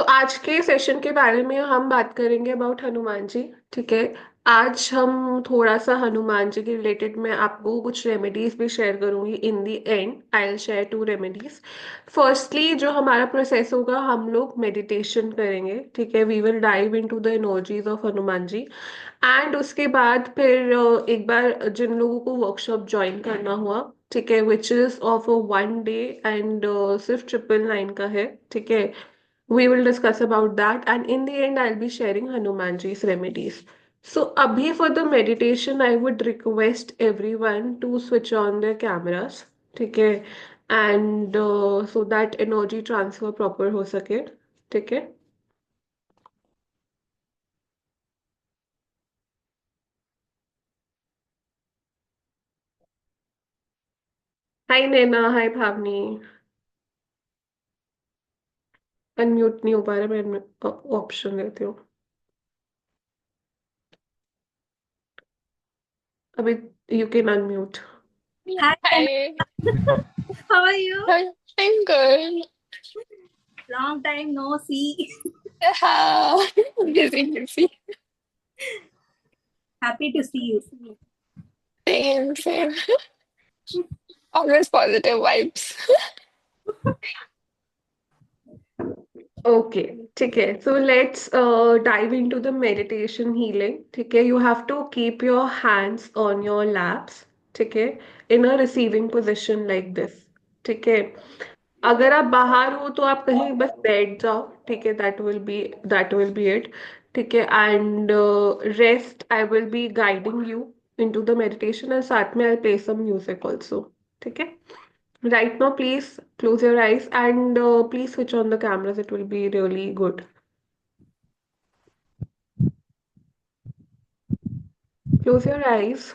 आज के सेशन के बारे में हम बात करेंगे अबाउट हनुमान जी। ठीक है। आज हम थोड़ा सा हनुमान जी के रिलेटेड मैं आपको कुछ रेमेडीज भी शेयर करूंगी। In the end I will share two remedies. Firstly जो हमारा प्रोसेस होगा, हम लोग मेडिटेशन करेंगे। ठीक है, we will dive into the energies of Hanuman ji. And उसके बाद फिर एक बार जिन लोगों को वर्कशॉप ज्वाइन करना हुआ, ठीक है, which is of 1 day and सिर्फ 999 का है। ठीक है, we will discuss about that, and in the end I'll be sharing Hanumanji's remedies. So abhi for the meditation I would request everyone to switch on their cameras. ठीक है, and so that energy transfer proper हो सके। ठीक है। हाय नैना, हाय भावनी। Unmute नहीं हो पा रहा, मैं ऑप्शन देती हूँ अभी। You can unmute. Hi, Hi. how are you? I'm good. Long time no see. Busy, busy. Happy to see you. Same, same. Always positive vibes. Okay, ठीक है। So let's dive into the meditation healing. ठीक है, you have to keep your hands on your laps. ठीक है, in a receiving position like this. ठीक है, अगर आप बाहर हो तो आप कहीं बस बैठ जाओ। ठीक है, दैट विल बी इट। ठीक है, and rest, I will be guiding you into the meditation, and साथ में I play some music also. ठीक है। Right now, please close your eyes and please switch on the cameras. It will be really good. Close your eyes.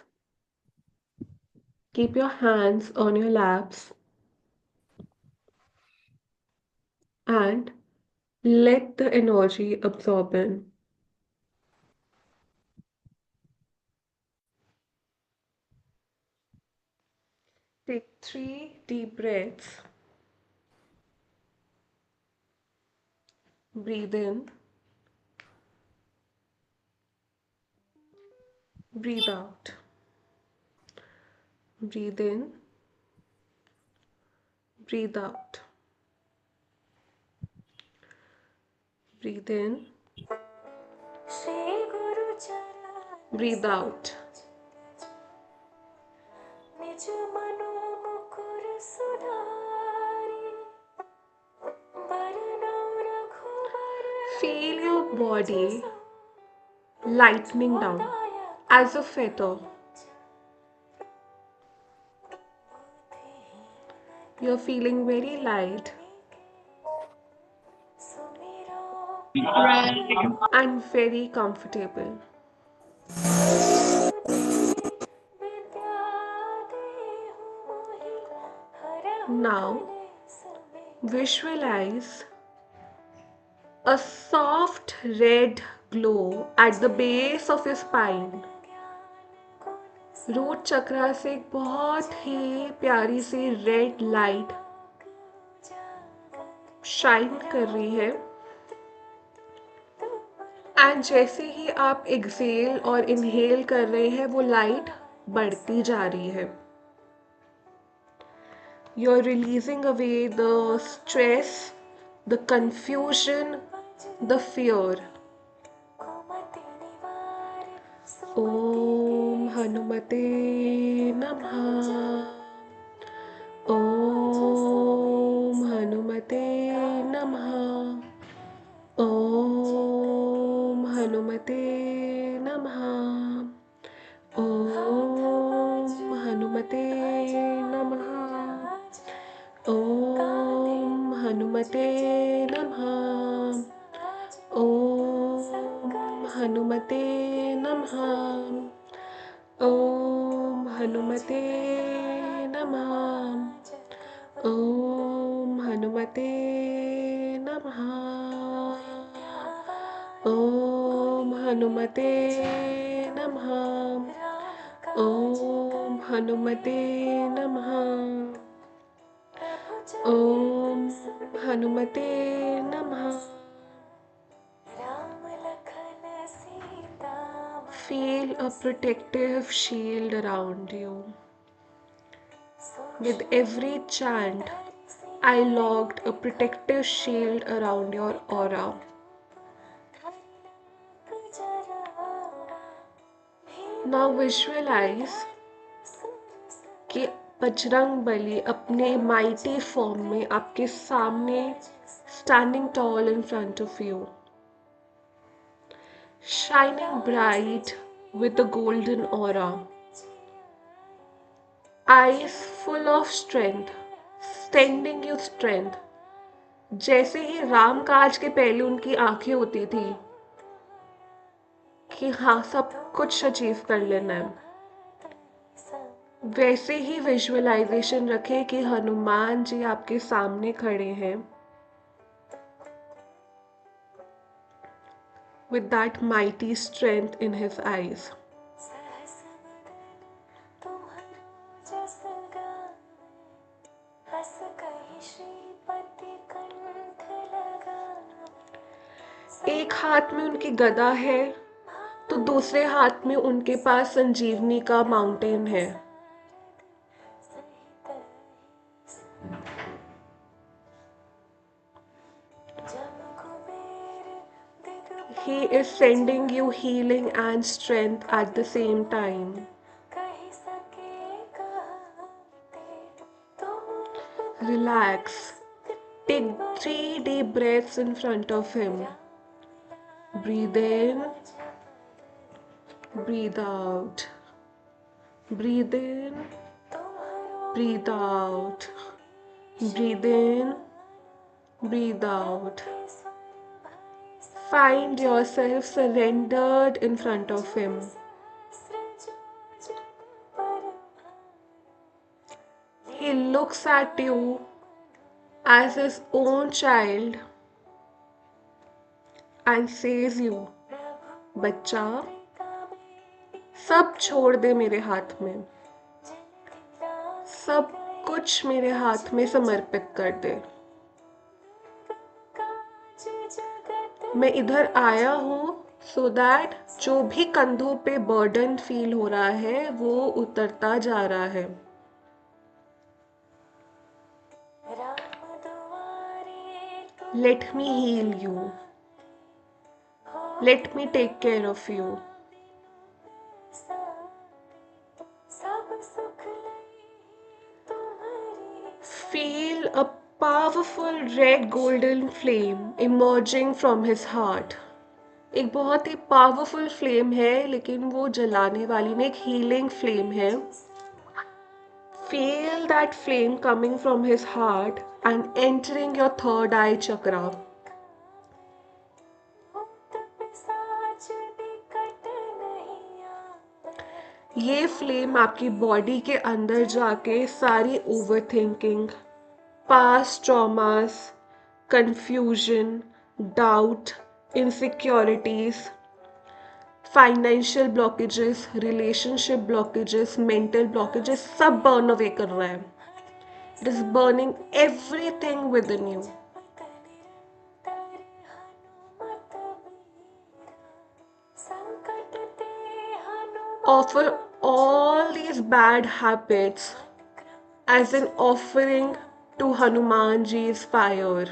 Keep your hands on your laps and let the energy absorb in. Take 3 deep breaths. Breathe in, breathe out. Breathe in, breathe out. Breathe in, breathe out. Feel your body lightening down as a feather. You're feeling very light and very comfortable. Now, visualize a soft red glow at the base of your spine. Root chakra से एक बहुत ही प्यारी सी red light shine कर रही है, and जैसे ही आप Excel और इनहेल कर रहे हैं वो लाइट बढ़ती जा रही है। You're releasing away the stress, the confusion, the fear. Om Hanumate Namah. Om Hanumate Namah. Om Hanumate Namah. Om Hanumate Namah. Om Hanumate Namah. Om Hanumate Namah. Om Hanumate Namah. Om Hanumate Namah. Om Hanumate Namah. Om Hanumate Namah. Om हनुमते नमः। Feel a protective shield around you. With every chant, I logged a protective shield around your aura. Now visualize कि बजरंग बली अपने mighty form में आपके सामने standing tall in front of you, shining bright with a golden aura, eyes full of strength, sending you strength. जैसे ही राम काज के पहले उनकी आंखें होती थी कि हाँ सब कुछ अचीव कर लेना है, वैसे ही विजुअलाइजेशन रखें कि हनुमान जी आपके सामने खड़े हैं with that mighty strength in his eyes. एक हाथ में उनकी गदा है तो दूसरे हाथ में उनके पास संजीवनी का माउंटेन है. He is sending you healing and strength at the same time. Relax. Take 3 deep breaths in front of him. Breathe in, breathe out. Breathe in, breathe out. Breathe in, breathe out. Find yourself surrendered in front of him. He looks at you as his own child and says you, बच्चा सब छोड़ दे मेरे हाथ में, सब कुछ मेरे हाथ में समर्पित कर दे. मैं इधर आया हूँ so that जो भी कंधों पे बर्डन फील हो रहा है वो उतरता जा रहा है. Let me heal you. Let me take care of you. Feel a powerful red golden flame emerging from his heart. एक बहुत ही पावरफुल फ्लेम है लेकिन वो जलाने वाली नहीं, एक हीलिंग फ्लेम है. Feel that flame coming from his heart and entering your third eye chakra. ये फ्लेम आपकी बॉडी के अंदर जाके सारी overthinking, past traumas, confusion, doubt, insecurities, financial blockages, relationship blockages, mental blockages सब बर्न अवे कर रहा है. It is burning everything with in you. Offer all these bad habits as an offering to Hanumanji's fire.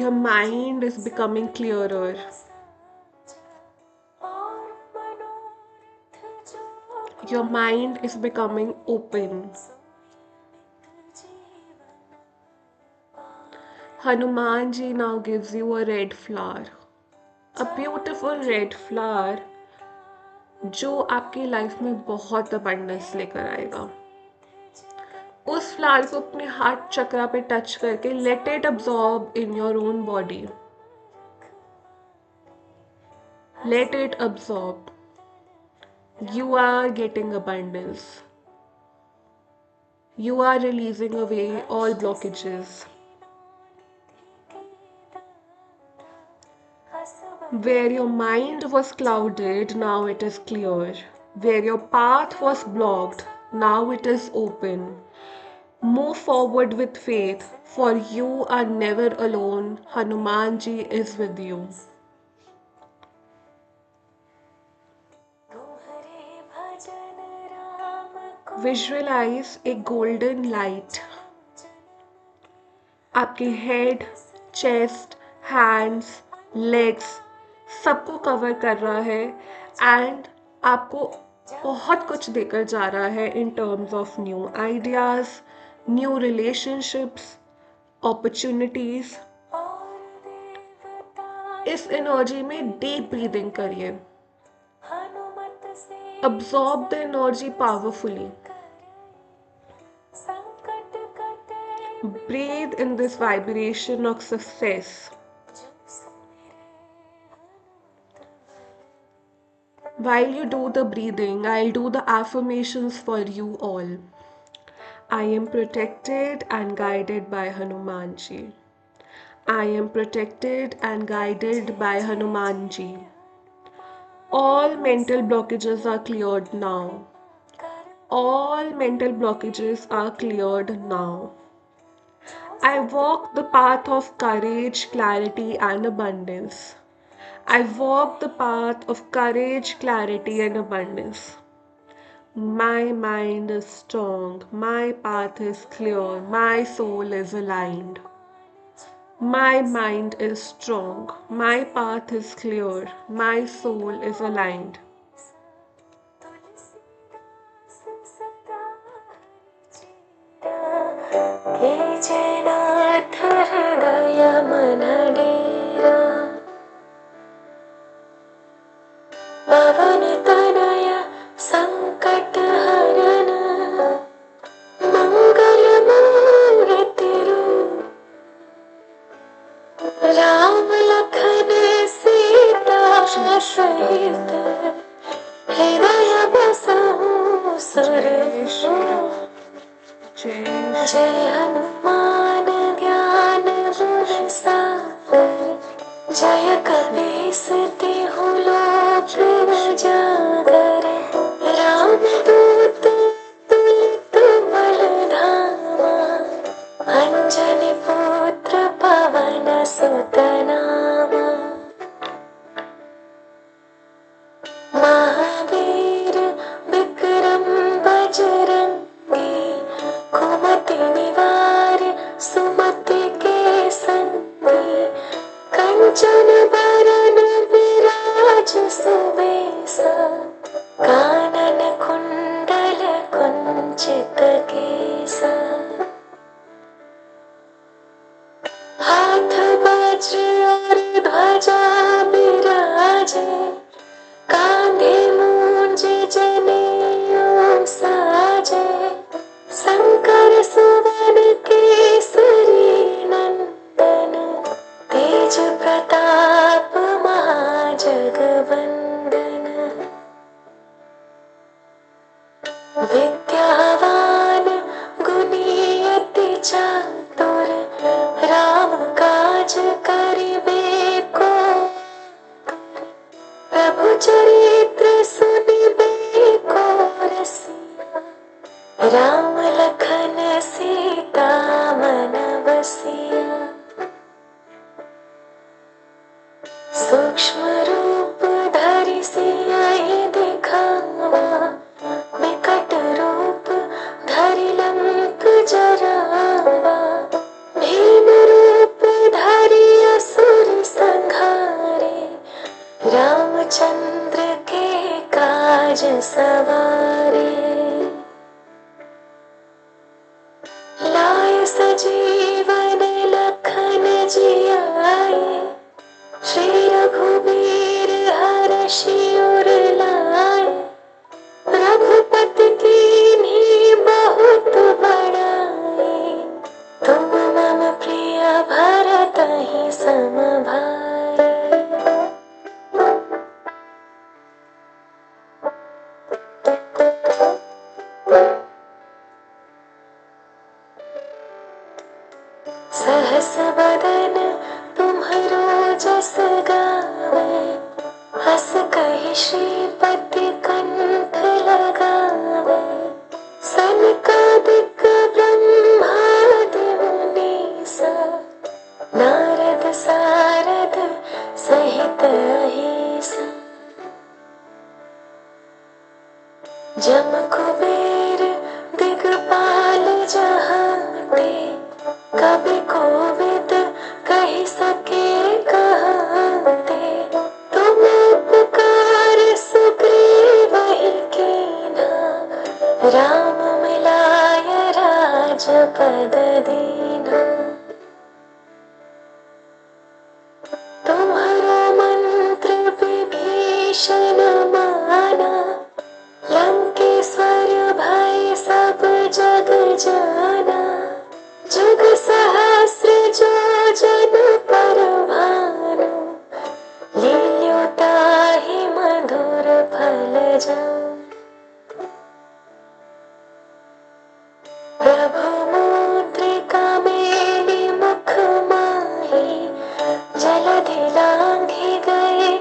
Your mind is becoming clearer. Your mind is becoming open. Hanuman ji now gives you a red flower. A beautiful red flower जो आपकी life में बहुत abundance लेकर आएगा. उस flower को अपने heart चक्रा पे टच करके let it absorb in your own body. Let it absorb. You are getting abundance. You are releasing away all blockages. Where your mind was clouded, now it is clear. Where your path was blocked, now it is open. Move forward with faith, for you are never alone. Hanumanji is with you. Visualize a golden light आपके head, chest, hands, legs सबको cover कर रहा है and आपको बहुत कुछ देकर जा रहा है in terms of new ideas, new relationships, opportunities. इस एनर्जी में डीप ब्रीदिंग करिए, absorb the energy powerfully. Breathe in this vibration of success. While you do the breathing, I'll do the affirmations for you all. I am protected and guided by Hanumanji. I am protected and guided by Hanumanji. All mental blockages are cleared now. All mental blockages are cleared now. I walk the path of courage, clarity, and abundance. I walk the path of courage, clarity, and abundance. My mind is strong. My path is clear. My soul is aligned. My mind is strong. My path is clear. My soul is aligned. पवन तनय संकट हरन मंगल मूर्ति राम लखन सीता सहित हृदय बसहु सुरभूषण। जय हनुमान ज्ञान गुण सागर जय कपीस तिहु लोक उजागर। रामदूत तुलित बल धामा अंजनी पुत्र पवन सुत नामा। महावीर विक्रम बजरंगी कुमति निवार सुमति के संगी। कंचन बरन विराज सुबेसा कानन कुंडल कुंचित केसा। हाथ वज्र और ध्वजा बिराजे कांधे मूंज जनेऊ साजे। शंकर सुवन केसरी नंदन तेज प्रताप महाजगवंदन। विद्यावान गुणी अति चातुर राम काज करिबे को। प्रभु चरित्र सुनिबे को रसिया राम लखन सीता मन बसिया। सूक्ष्म रूप धरि सियहि दिखावा विकट रूप धरि लंक जरावा। भीम रूप धरि असुर संहारे रामचंद्र के काज सवारे। लाय सजीवन लखन जियाए श्री रघुवीर हर्षि उर लाए। रघुपति कीन्ही बहुत बड़ाई तुम मम प्रिय भरतहि सम भाई। पति कंठ लगावे, सनकादिक ब्रह्मादि मुनीसा, नारद सारद सहित अहिसा, जम कुबेर दिगपाल जहांते, कवि कोविद कहि सके कहते, तुम उपकार सुग्रीव ही कीन्हा, राम मिलाय राजपद दीन्हा। तुम्हारो मंत्र विभीषण माना, लंकेश्वर भय सब जग जाना, जुग सहस्र जो जन पर भानु, लील्यो ताहि मधुर फल जानु। प्रभु मुद्रिका मेलि मुख माहि, जलधि लांघि गए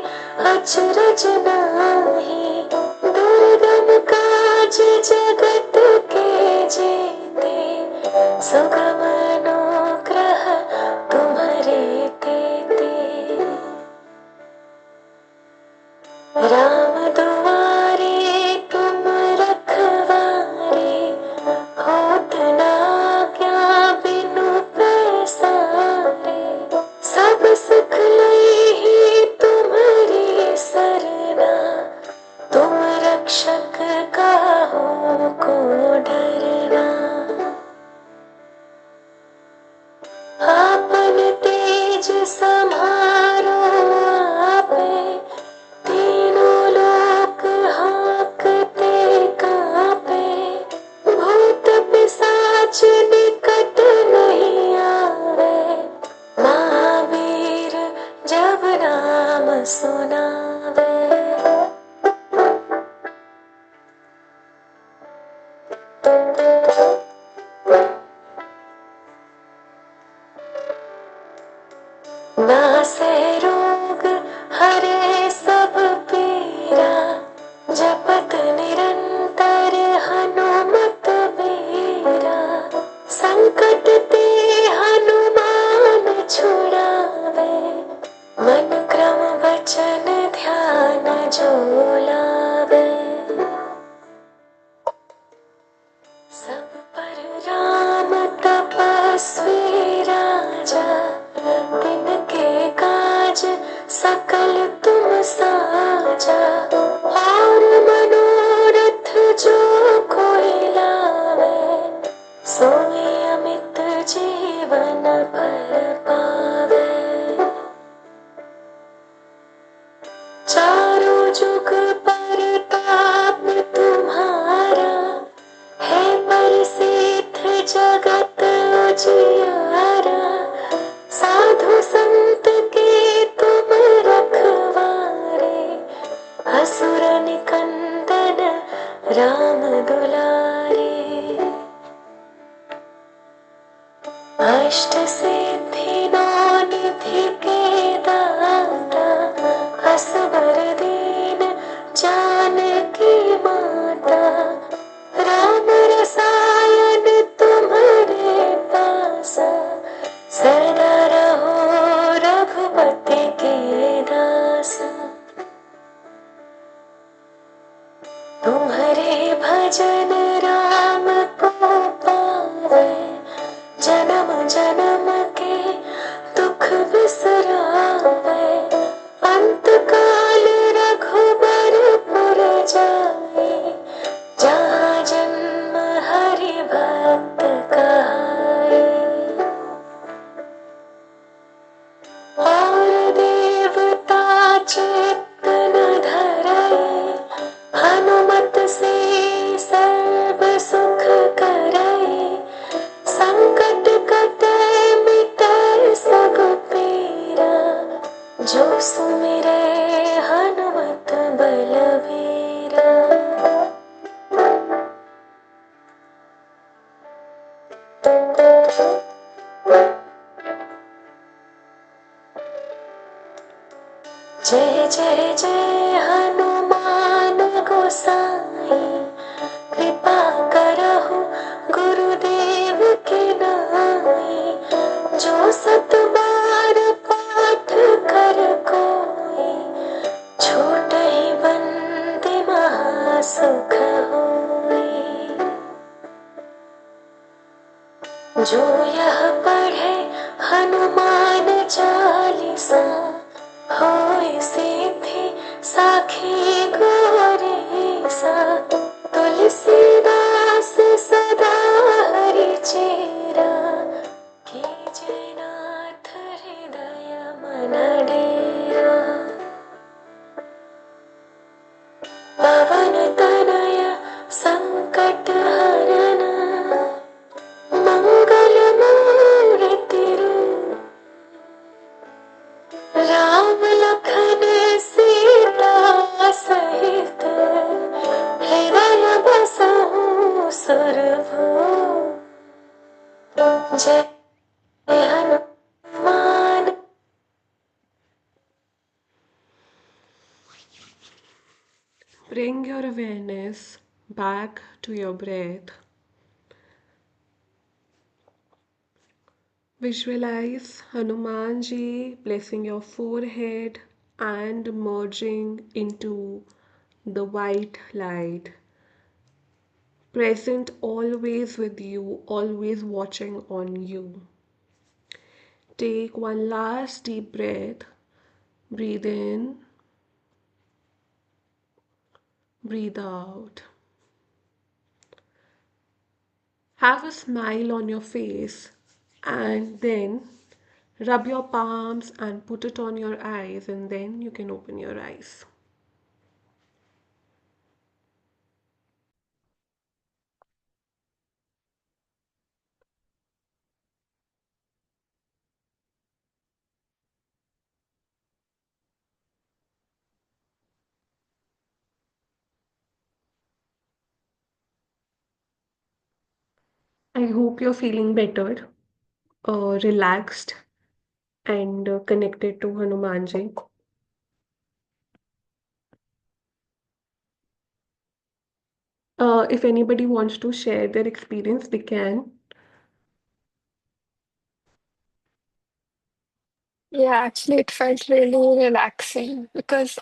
अचरज नाही, दुर्गम काज जगत के जेते, सुगम अनुग्रह तुम्हरे तेते। राम दुआरे तुम रखवारे, होत न आज्ञा बिनु पैसारे, सब सुख लई तुम्हारी सरना, तुम रक्षक काहू को डरना। आपन तेज समारो आपे, तीनों लोक हांकते कांपे, भूत पिशाच निकट नहीं आवे, महावीर जब नाम सुनावे। नासै रोग हरे सब पीरा, जपत निरंतर हनुमत बीरा, संकट ते हनुमान छुड़ावे, मन क्रम वचन ध्यान जो लावे। सब पर राम तपस्वी राजा, तिनके काज सकल तुम साजा, और मनोरथ जो कोई लावे, सोई अमित जीवन फल पावे। चारों जुग परताप तुम्हारा, है प्रसिद्ध जगत उजियारा, साधु संत के तुम रखवारे, असुर निकंदन राम दुलारे। अष्ट सिद्धि नौ निधि के दाता, असबर दीन जानकी माता, राम रसायन तुम्हारे पासा, सदा रहो रघुपति के दासा। तुम्हारे भजन राम को पावे, जन्म जन्म के दुख बिसरावे, अंत काल रघुबरपुर जाए, जहाँ जन्म हरि भक्त कहाए। और देवता चित्त न धरई, हनुमत से सर्व सुख करई, संकट कटे मिटै सब पीरा, जो सुमिरै हनुमत बलबीरा। जय जय जय हनुमान जो यह पढ़े हनुमान चालीसा, होय सिद्धि साखी गौरी सा। तुलसीदास सदा हरि चेरा, कीजे नाथ हृदय मन डेरा। पवन तनय संकट हरन, मंगल मूर्ति राम लखन सीता सहित, हृदय बसहु सुरभूप। जय Hanuman. Bring your awareness back to your breath. Visualize Hanumanji blessing your forehead and merging into the white light. Present always with you, always watching on you. Take one last deep breath. Breathe in, breathe out. Have a smile on your face and then rub your palms and put it on your eyes, and then you can open your eyes. I hope you're feeling better, relaxed, and connected to Hanumanji. If anybody wants to share their experience, they can. Yeah, actually, it felt really relaxing because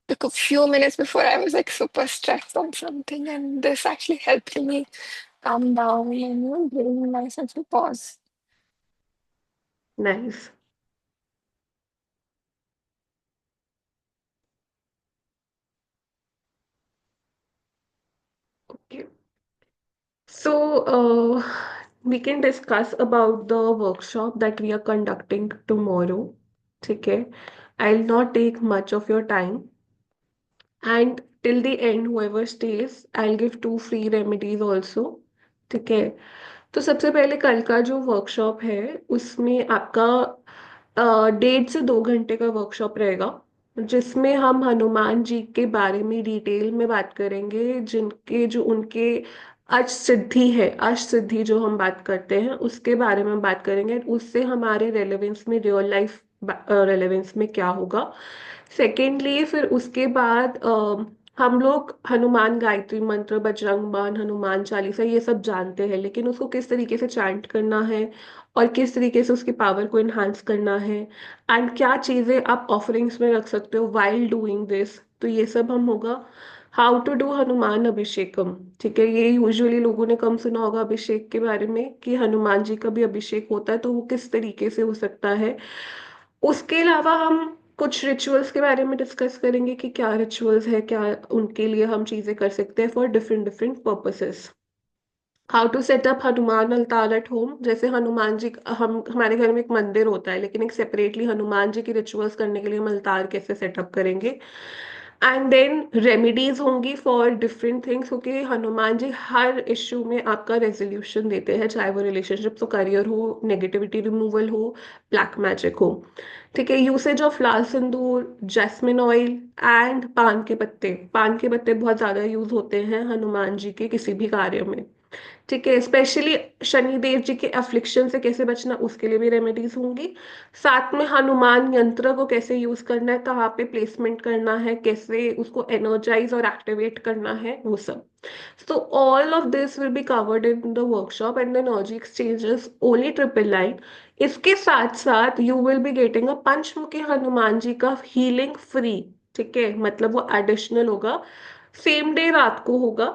like a few minutes before I was like super stressed on something, and this actually helped me calm down and bring myself to pause. Nice. Okay. So, we can discuss about the workshop that we are conducting tomorrow. Okay. I'll not take much of your time. And till the end, whoever stays, I'll give 2 free remedies also. ठीक है। तो सबसे पहले कल का जो workshop है उसमें आपका 1.5 से 2 घंटे का वर्कशॉप रहेगा, जिसमें हम हनुमान जी के बारे में डिटेल में बात करेंगे, जिनके जो उनके अष्ट सिद्धि है, अष्ट सिद्धि जो हम बात करते हैं उसके बारे में बात करेंगे। उससे हमारे रेलेवेंस में, रियल लाइफ रेलेवेंस में क्या होगा। सेकेंडली फिर उसके बाद हम लोग हनुमान गायत्री मंत्र, बजरंग बाण, हनुमान चालीसा ये सब जानते हैं, लेकिन उसको किस तरीके से चैंट करना है और किस तरीके से उसकी पावर को इन्हांस करना है, एंड क्या चीज़ें आप ऑफरिंग्स में रख सकते हो वाइल डूइंग दिस, तो ये सब हम होगा। हाउ टू डू हनुमान अभिषेकम, ठीक है। ये यूजुअली लोगों ने कम सुना होगा अभिषेक के बारे में, कि हनुमान जी का भी अभिषेक होता है, तो वो किस तरीके से हो सकता है। उसके अलावा हम कुछ रिचुअल्स के बारे में डिस्कस करेंगे कि क्या रिचुअल्स है, क्या उनके लिए हम चीजें कर सकते हैं for different different purposes. How to set up Hanuman avatar at home, जैसे हनुमान जी हम हमारे घर में एक मंदिर होता है, लेकिन एक सेपरेटली हनुमान जी की रिचुअल्स करने के लिए हम अवतार कैसे सेटअप करेंगे। एंड देन रेमेडीज होंगी फॉर डिफरेंट थिंग्स, क्योंकि हनुमान जी हर इश्यू में आपका रेजोल्यूशन देते हैं, चाहे वो रिलेशनशिप तो करियर हो, नेगेटिविटी रिमूवल हो, ब्लैक मैजिक हो। ठीक है। Usage of lal sindoor, jasmine oil and paan के पत्ते। पान के पत्ते बहुत ज्यादा यूज होते हैं हनुमान जी के किसी भी कार्य में। ठीक है। स्पेशली शनिदेव जी के अफ्लिक्शन से कैसे बचना, उसके लिए भी रेमेडीज होंगी। साथ में हनुमान यंत्र को कैसे यूज करना है, कहाँ पे प्लेसमेंट करना है, कैसे उसको एनर्जाइज और एक्टिवेट करना है, वो सब। So all of this will be covered in the workshop, and the energy exchange is only 999। इसके साथ साथ you will be getting a पंचमुखी हनुमान जी का हीलिंग फ्री। ठीक है, मतलब वो एडिशनल होगा, सेम डे रात को होगा।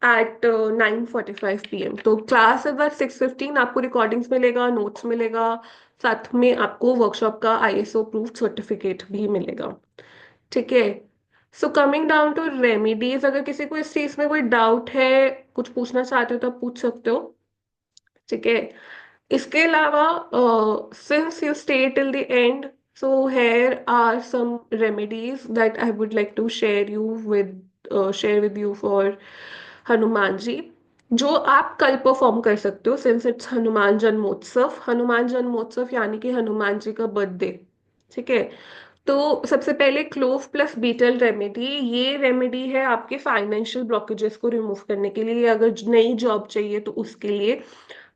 At 9:45 PM। तो क्लास इज एट 6:15। आपको रिकॉर्डिंग्स मिलेगा, नोट्स मिलेगा, साथ में आपको वर्कशॉप का ISO प्रूफ सर्टिफिकेट भी मिलेगा। ठीक है। So coming down to remedies, अगर किसी को इस चीज में कोई डाउट है, कुछ पूछना चाहते हो तो आप पूछ सकते हो। ठीक है। इसके अलावा since you stay till the end, so here are some remedies that I would like to share with you for Hanuman ji, जो आप कल परफॉर्म कर सकते हो सिंस इट्स हनुमान जन्मोत्सव। हनुमान जन्मोत्सव यानी कि हनुमान जी का बर्थडे। ठीक है। तो सबसे पहले क्लोव प्लस बीटल रेमेडी, ये रेमेडी है आपके फाइनेंशियल ब्लॉकेजेस को रिमूव करने के लिए। अगर नई जॉब चाहिए तो उसके लिए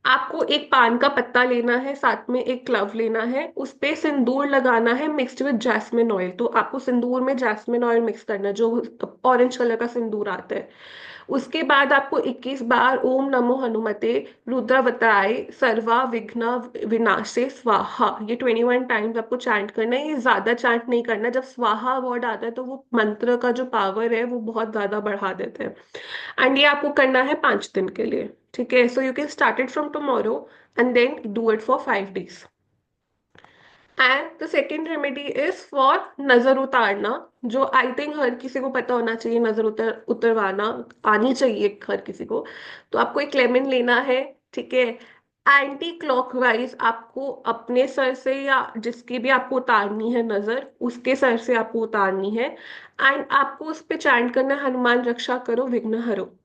आपको एक पान का पत्ता लेना है, साथ में एक क्लव लेना है, उस पे सिंदूर लगाना है मिक्स्ड विद जैस्मिन ऑयल। तो आपको सिंदूर में जैस्मिन ऑयल मिक्स करना है, जो ऑरेंज कलर का सिंदूर आता है। उसके बाद आपको 21 बार ओम नमो हनुमते रुद्रवताय सर्वा विघ्न विनाशे स्वाहा, ये 21 टाइम्स आपको चैंट करना है। ये ज्यादा चैंट नहीं करना, जब स्वाहा वर्ड आता है तो वो मंत्र का जो पावर है वो बहुत ज्यादा बढ़ा देते हैं। एंड ये आपको करना है 5 दिन के लिए। ठीक है। So you can start it from tomorrow and then do it for 5 days। And the second remedy is for nazar उतारना, जो आई थिंक हर किसी को पता होना चाहिए। नजर उतरवाना आनी चाहिए हर किसी को। तो आपको एक लेमन लेना है। ठीक है। एंटी क्लॉकवाइज आपको अपने सर से या जिसकी भी आपको उतारनी है नजर, उसके सर से आपको उतारनी है। एंड आपको उस पे चैंट करना है, हनुमान रक्षा करो विघ्न हरो।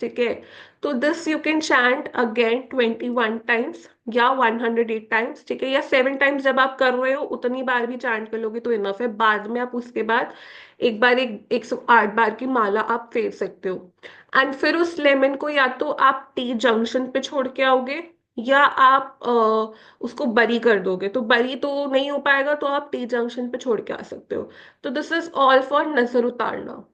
ठीक है। तो this you can chant again 21 times या 108 टाइम्स। ठीक है। या 7 टाइम्स जब आप कर रहे हो उतनी बार भी चैंट कर लोगे तो इनफ है। बाद में आप उसके बाद एक बार 108 बार की माला आप फेर सकते हो। एंड फिर उस लेमन को या तो आप टी जंक्शन पे छोड़ के आओगे, या आप उसको बरी कर दोगे। तो बरी तो नहीं हो पाएगा, तो आप टी जंक्शन पे छोड़ के आ सकते हो। तो this is all for nazar उतारना।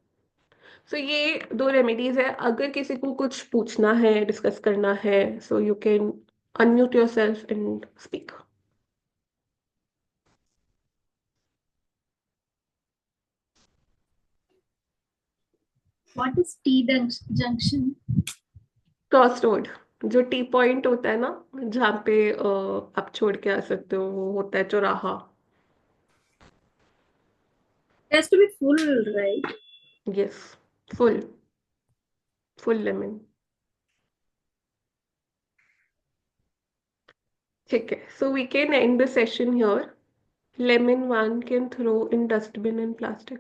सो ये दो रेमेडीज है। अगर किसी को कुछ पूछना है, डिस्कस करना है, so you can unmute yourself and speak. What is T junction? Cross road, जो टी पॉइंट होता है ना, जहाँ पे आप छोड़ के आ सकते हो, वो होता है चौराहा। It has to be full, right? Yes, full full lemon. ठीक है। So we can end the session here. Lemon one can throw in dustbin and plastic.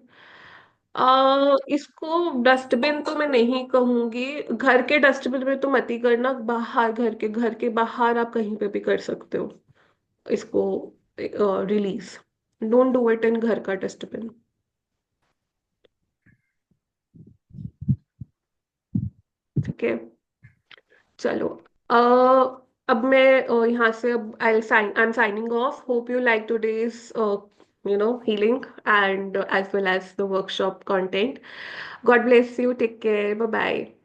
इसको डस्टबिन तो मैं नहीं कहूंगी, घर के डस्टबिन में तो मत ही करना। बाहर, घर के बाहर आप कहीं पे भी कर सकते हो इसको release. Don't do it in घर का डस्टबिन। ठीक है। चलो। अब मैं यहाँ से अब I am signing off. Hope you like today's healing and as well as the workshop content. God bless you. Take care. Bye bye.